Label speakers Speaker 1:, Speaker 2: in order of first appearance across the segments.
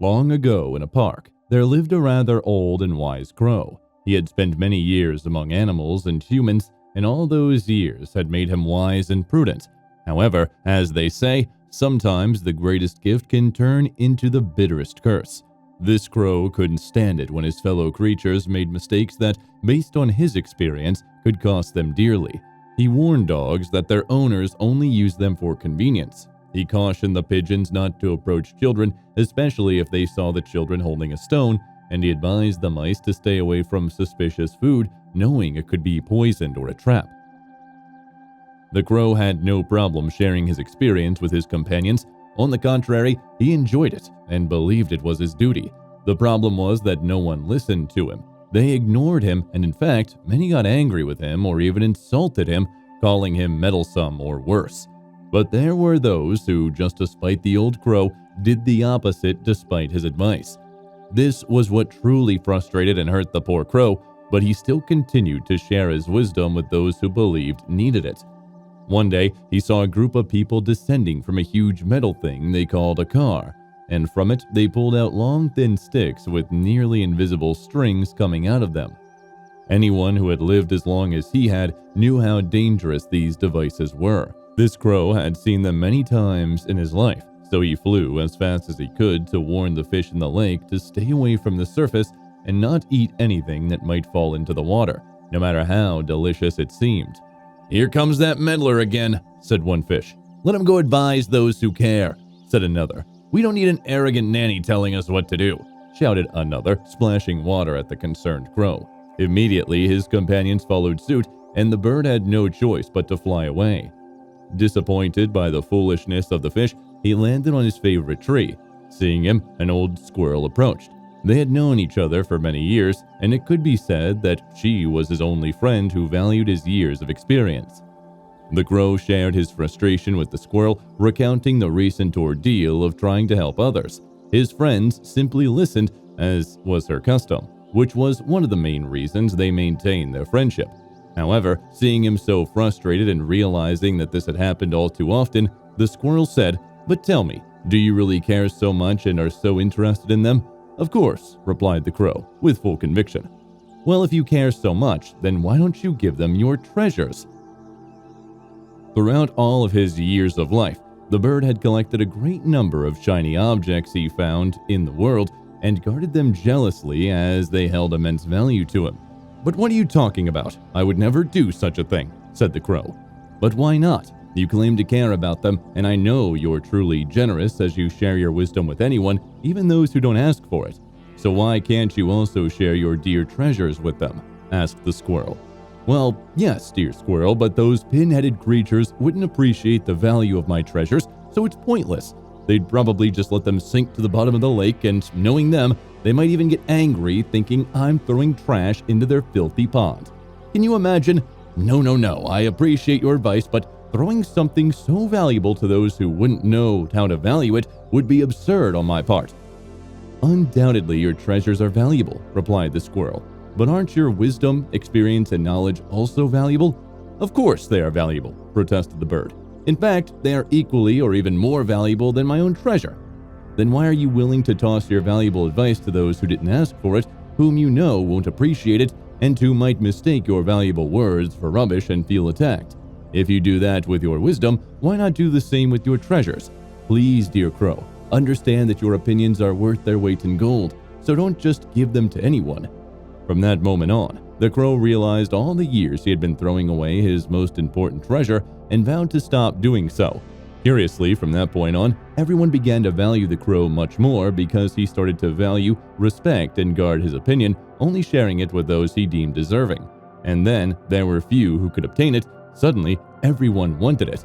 Speaker 1: Long ago in a park, there lived a rather old and wise crow. He had spent many years among animals and humans, and all those years had made him wise and prudent. However, as they say, sometimes the greatest gift can turn into the bitterest curse. This crow couldn't stand it when his fellow creatures made mistakes that, based on his experience, could cost them dearly. He warned dogs that their owners only use them for convenience. He cautioned the pigeons not to approach children, especially if they saw the children holding a stone, and he advised the mice to stay away from suspicious food, knowing it could be poisoned or a trap. The crow had no problem sharing his experience with his companions. On the contrary, he enjoyed it and believed it was his duty. The problem was that no one listened to him. They ignored him, and in fact, many got angry with him or even insulted him, calling him meddlesome or worse. But there were those who, just to spite the old crow, did the opposite despite his advice. This was what truly frustrated and hurt the poor crow, but he still continued to share his wisdom with those who believed needed it. One day, he saw a group of people descending from a huge metal thing they called a car, and from it they pulled out long thin sticks with nearly invisible strings coming out of them. Anyone who had lived as long as he had knew how dangerous these devices were. This crow had seen them many times in his life, so he flew as fast as he could to warn the fish in the lake to stay away from the surface and not eat anything that might fall into the water, no matter how delicious it seemed. "Here comes that meddler again," said one fish. "Let him go advise those who care," said another. "We don't need an arrogant nanny telling us what to do," shouted another, splashing water at the concerned crow. Immediately, his companions followed suit, and the bird had no choice but to fly away. Disappointed by the foolishness of the fish, he landed on his favorite tree. Seeing him, an old squirrel approached. They had known each other for many years, and it could be said that she was his only friend who valued his years of experience. The crow shared his frustration with the squirrel, recounting the recent ordeal of trying to help others. His friends simply listened, as was her custom, which was one of the main reasons they maintained their friendship. However, seeing him so frustrated and realizing that this had happened all too often, the squirrel said, "But tell me, do you really care so much and are so interested in them?" "Of course," replied the crow, with full conviction. "Well, if you care so much, then why don't you give them your treasures?" Throughout all of his years of life, the bird had collected a great number of shiny objects he found in the world and guarded them jealously as they held immense value to him. "But what are you talking about? I would never do such a thing," said the crow. "But why not? You claim to care about them, and I know you're truly generous as you share your wisdom with anyone, even those who don't ask for it. So why can't you also share your dear treasures with them?" asked the squirrel. "Well, yes, dear squirrel, but those pin-headed creatures wouldn't appreciate the value of my treasures, so it's pointless. They'd probably just let them sink to the bottom of the lake, and knowing them, they might even get angry thinking I'm throwing trash into their filthy pond. Can you imagine? No, I appreciate your advice, but throwing something so valuable to those who wouldn't know how to value it would be absurd on my part." "Undoubtedly your treasures are valuable," replied the squirrel. "But aren't your wisdom, experience, and knowledge also valuable?" "Of course they are valuable," protested the bird. "In fact, they are equally or even more valuable than my own treasure." "Then why are you willing to toss your valuable advice to those who didn't ask for it, whom you know won't appreciate it, and who might mistake your valuable words for rubbish and feel attacked? If you do that with your wisdom, why not do the same with your treasures? Please, dear crow, understand that your opinions are worth their weight in gold, so don't just give them to anyone." From that moment on, the crow realized all the years he had been throwing away his most important treasure and vowed to stop doing so. Curiously, from that point on, everyone began to value the crow much more because he started to value, respect, and guard his opinion, only sharing it with those he deemed deserving. And then, there were few who could obtain it. Suddenly, everyone wanted it.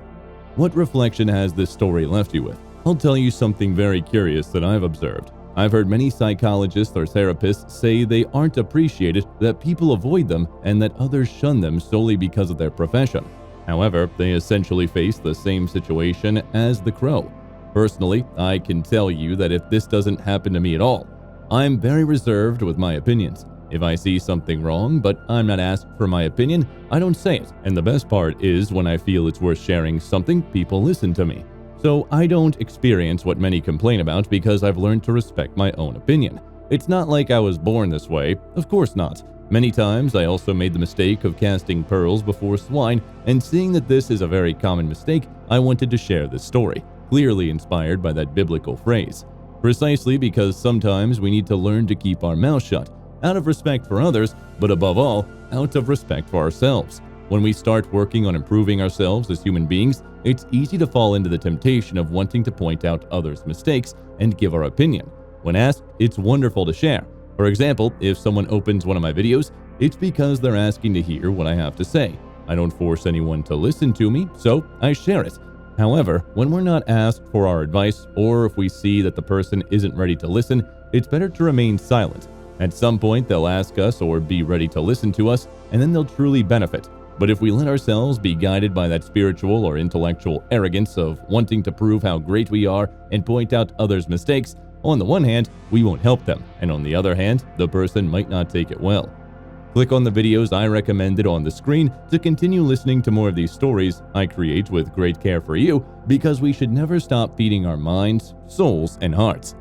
Speaker 1: What reflection has this story left you with? I'll tell you something very curious that I've observed. I've heard many psychologists or therapists say they aren't appreciated, that people avoid them, and that others shun them solely because of their profession. However, they essentially face the same situation as the crow. Personally, I can tell you that if this doesn't happen to me at all, I'm very reserved with my opinions. If I see something wrong, but I'm not asked for my opinion, I don't say it. And the best part is when I feel it's worth sharing something, people listen to me. So I don't experience what many complain about because I've learned to respect my own opinion. It's not like I was born this way, of course not. Many times I also made the mistake of casting pearls before swine, and seeing that this is a very common mistake, I wanted to share this story, clearly inspired by that biblical phrase. Precisely because sometimes we need to learn to keep our mouth shut, out of respect for others, but above all, out of respect for ourselves. When we start working on improving ourselves as human beings, it's easy to fall into the temptation of wanting to point out others' mistakes and give our opinion. When asked, it's wonderful to share. For example, if someone opens one of my videos, it's because they're asking to hear what I have to say. I don't force anyone to listen to me, so I share it. However, when we're not asked for our advice, or if we see that the person isn't ready to listen, it's better to remain silent. At some point, they'll ask us or be ready to listen to us, and then they'll truly benefit. But if we let ourselves be guided by that spiritual or intellectual arrogance of wanting to prove how great we are and point out others' mistakes, on the one hand, we won't help them, and on the other hand, the person might not take it well. Click on the videos I recommended on the screen to continue listening to more of these stories I create with great care for you, because we should never stop feeding our minds, souls, and hearts.